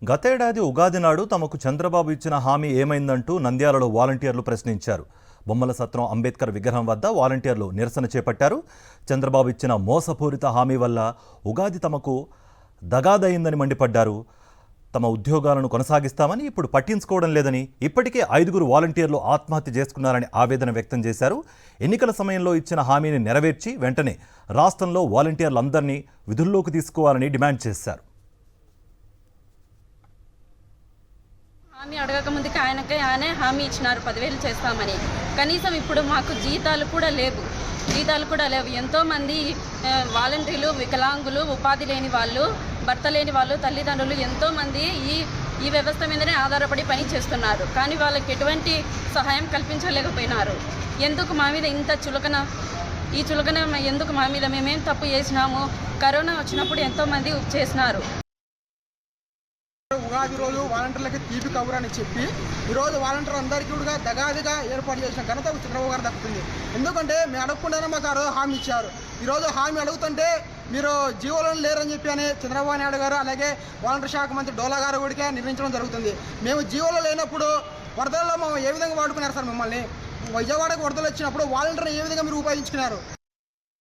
గతేడాది ఉగాది నాడు తమకు చంద్రబాబు ఇచ్చిన హామీ ఏమైందంటూ నంద్యాలలో వాలంటీర్లు ప్రశ్నించారు. బొమ్మల సత్రం అంబేద్కర్ విగ్రహం వద్ద వాలంటీర్లు నిరసన చేపట్టారు. చంద్రబాబు ఇచ్చిన మోసపూరిత హామీ వల్ల ఉగాది తమకు దగాదయిందని మండిపడ్డారు. తమ ఉద్యోగాలను కొనసాగిస్తామని ఇప్పుడు పట్టించుకోవడం లేదని, ఇప్పటికే 5 వాలంటీర్లు ఆత్మహత్య చేసుకున్నారని ఆవేదన వ్యక్తం చేశారు. ఎన్నికల సమయంలో ఇచ్చిన హామీని నెరవేర్చి వెంటనే రాష్ట్రంలో వాలంటీర్లందరినీ విధుల్లోకి తీసుకోవాలని డిమాండ్ చేశారు. హామీ అడగక ముందుకి ఆయనే హామీ ఇచ్చినారు 10,000 చేస్తామని. కనీసం ఇప్పుడు మాకు జీతాలు కూడా లేవు. ఎంతోమంది వాలంటీర్లు, వికలాంగులు, ఉపాధి లేని వాళ్ళు, భర్త లేని వాళ్ళు, తల్లిదండ్రులు ఎంతోమంది ఈ వ్యవస్థ మీదనే ఆధారపడి పని చేస్తున్నారు. కానీ వాళ్ళకి ఎటువంటి సహాయం కల్పించలేకపోయినారు. ఎందుకు మా మీద ఇంత చులకన? ఈ చులకన ఎందుకు మా మీద? మేమేం తప్పు చేసినాము? కరోనా వచ్చినప్పుడు ఎంతోమంది చేసినారు. ఉగాది రోజు వాలంటీర్లకి తీపి కబురు అని చెప్పి ఈరోజు వాలంటీర్ అందరికీ కూడా దగాదిగా ఏర్పాటు చేసిన ఘనత చంద్రబాబు గారు దక్కుతుంది. ఎందుకంటే మేము అడగకుండానే మాకు ఆ రోజు హామీ ఇచ్చారు. ఈరోజు హామీ అడుగుతుంటే మీరు జీవోలను లేరని చెప్పి అని చంద్రబాబు నాయుడు గారు, అలాగే వాలంటీర్ శాఖ మంత్రి డోలా గారు కూడా నిర్ణయించడం జరుగుతుంది. మేము జీవోలో లేనప్పుడు వరదల్లో మేము ఏ విధంగా వాడుకున్నారు సార్? మిమ్మల్ని విజయవాడకు వరదలు వచ్చినప్పుడు వాలంటీర్ని ఏ విధంగా మీరు ఉపయోగించుకున్నారు?